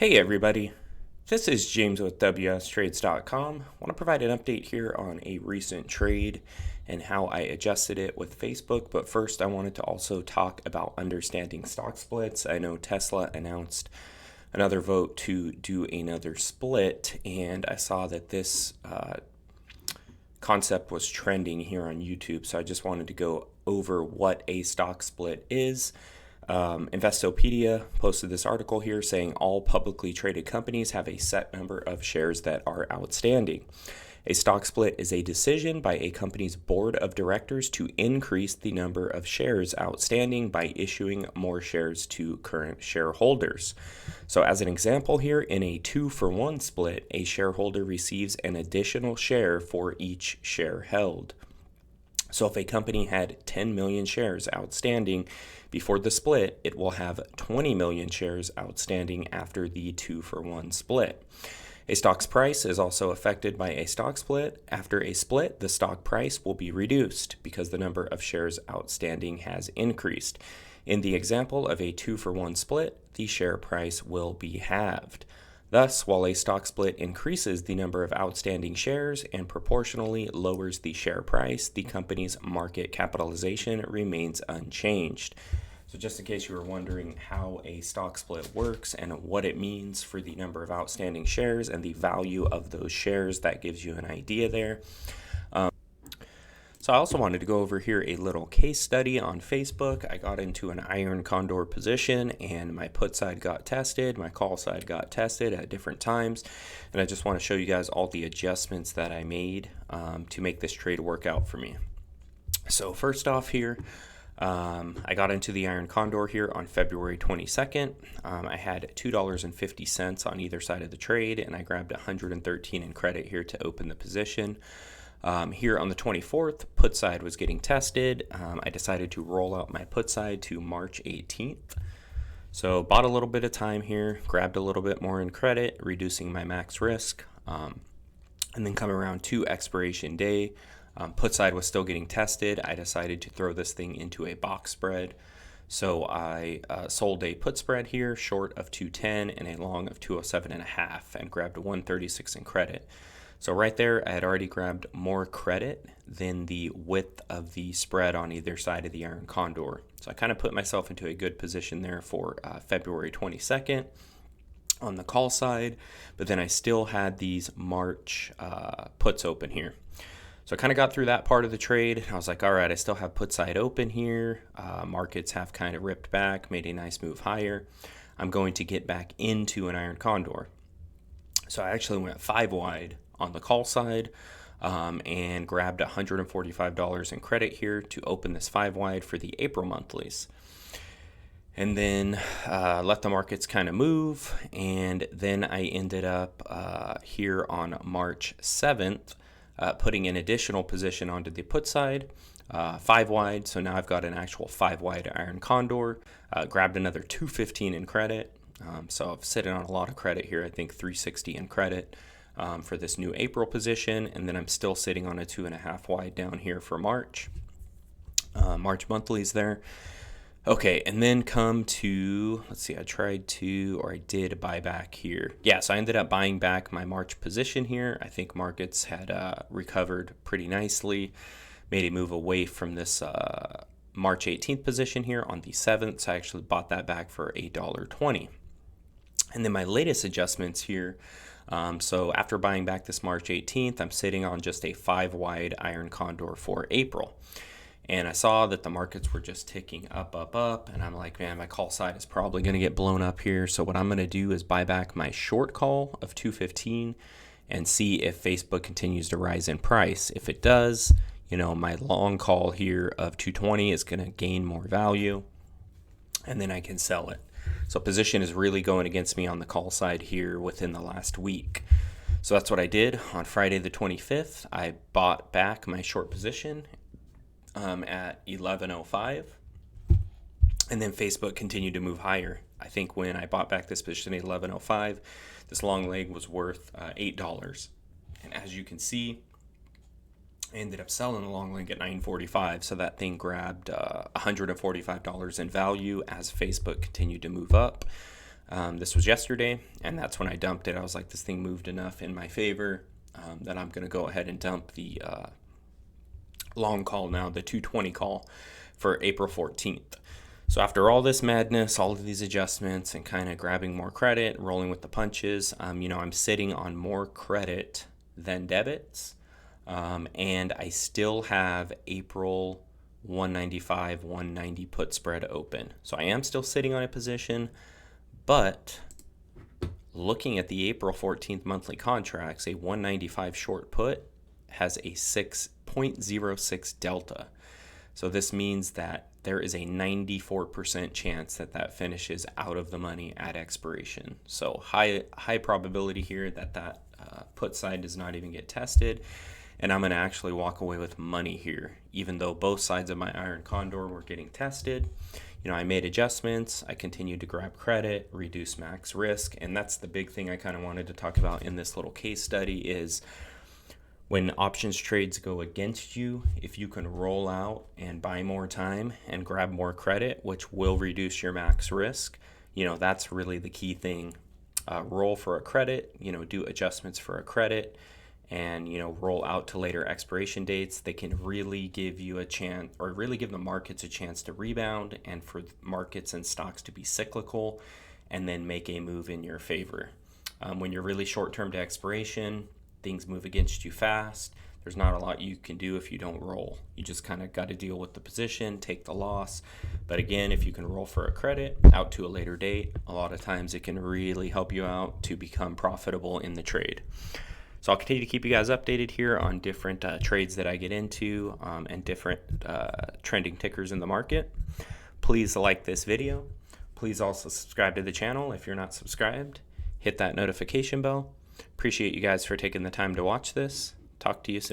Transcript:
Hey everybody, this is James with WSTrades.com. I want to provide an update here on a recent trade and how I adjusted it with Facebook, but first I wanted to also talk about understanding stock splits. I know Tesla announced another vote to do another split, and I saw that this concept was trending here on YouTube, so I just wanted to go over what a stock split is. Investopedia posted this article here saying all publicly traded companies have a set number of shares that are outstanding. A stock split is a decision by a company's board of directors to increase the number of shares outstanding by issuing more shares to current shareholders. So as an example here, in a 2-for-1 split, a shareholder receives an additional share for each share held. So if a company had 10 million shares outstanding before the split, it will have 20 million shares outstanding after the 2-for-1 split. A stock's price is also affected by a stock split. After a split, the stock price will be reduced because the number of shares outstanding has increased. In the example of a 2-for-1 split, the share price will be halved. Thus, while a stock split increases the number of outstanding shares and proportionally lowers the share price, the company's market capitalization remains unchanged. So just in case you were wondering how a stock split works and what it means for the number of outstanding shares and the value of those shares, that gives you an idea there. So I also wanted to go over here a little case study on Facebook. I got into an iron condor position and my put side got tested, my call side got tested at different times. And I just want to show you guys all the adjustments that I made to make this trade work out for me. So first off here, I got into the iron condor here on February 22nd. I had $2.50 on either side of the trade, and I grabbed 113 in credit here to open the position. Here on the 24th, put side was getting tested. I decided to roll out my put side to March 18th. So bought a little bit of time here, grabbed a little bit more in credit, reducing my max risk. And then come around to expiration day, put side was still getting tested. I decided to throw this thing into a box spread. So I sold a put spread here, short of 210 and a long of 207.5, and grabbed a 136 in credit. So right there, I had already grabbed more credit than the width of the spread on either side of the iron condor. So I kind of put myself into a good position there for February 22nd on the call side, but then I still had these March puts open here. So I kind of got through that part of the trade. I was like, all right, I still have put side open here. Markets have kind of ripped back, made a nice move higher. I'm going to get back into an iron condor. So I actually went 5 wide on the call side and grabbed $145 in credit here to open this 5 wide for the April monthlies. And then let the markets kind of move. And then I ended up here on March 7th putting an additional position onto the put side, 5 wide. So now I've got an actual 5 wide iron condor, grabbed another 215 in credit. So I'm sitting on a lot of credit here, I think 360 in credit for this new April position. And then I'm still sitting on a 2.5 wide down here for March. March monthlies there. Okay, and then come to, let's see, I did buy back here. Yeah, so I ended up buying back my March position here. I think markets had recovered pretty nicely, made a move away from this March 18th position here on the 7th. So I actually bought that back for $1.20. And then my latest adjustments here, so after buying back this March 18th, I'm sitting on just a 5 wide iron condor for April. And I saw that the markets were just ticking up, and I'm like, man, my call side is probably going to get blown up here. So what I'm going to do is buy back my short call of 215 and see if Facebook continues to rise in price. If it does, my long call here of 220 is going to gain more value, and then I can sell it. So position is really going against me on the call side here within the last week. So that's what I did. On Friday the 25th, I bought back my short position at 1105, and then Facebook continued to move higher. I think when I bought back this position at 1105, this long leg was worth $8, and as you can see, I ended up selling the long leg at 945, so that thing grabbed $145 in value as Facebook continued to move up. This was yesterday, and that's when I dumped it. I was like, this thing moved enough in my favor that I'm going to go ahead and dump the long call now, the 220 call for April 14th. So after all this madness, all of these adjustments, and kind of grabbing more credit, rolling with the punches, I'm sitting on more credit than debits, and I still have April 195, 190 put spread open. So I am still sitting on a position, but looking at the April 14th monthly contracts, a 195 short put has a 6.06 delta. So this means that there is a 94% chance that that finishes out of the money at expiration. So high probability here that put side does not even get tested, and I'm going to actually walk away with money here, even though both sides of my iron condor were getting tested. I made adjustments, I continued to grab credit, reduce max risk, and that's the big thing I kind of wanted to talk about in this little case study is when options trades go against you, if you can roll out and buy more time and grab more credit, which will reduce your max risk, that's really the key thing. Roll for a credit, do adjustments for a credit, and roll out to later expiration dates. They can really give you a chance, or really give the markets a chance to rebound, and for markets and stocks to be cyclical and then make a move in your favor. When you're really short term to expiration, things move against you fast. There's not a lot you can do if you don't roll. You just kind of got to deal with the position, take the loss. But again, if you can roll for a credit out to a later date, a lot of times it can really help you out to become profitable in the trade. So I'll continue to keep you guys updated here on different trades that I get into and different trending tickers in the market. Please like this video. Please also subscribe to the channel if you're not subscribed. Hit that notification bell. Appreciate you guys for taking the time to watch this. Talk to you soon.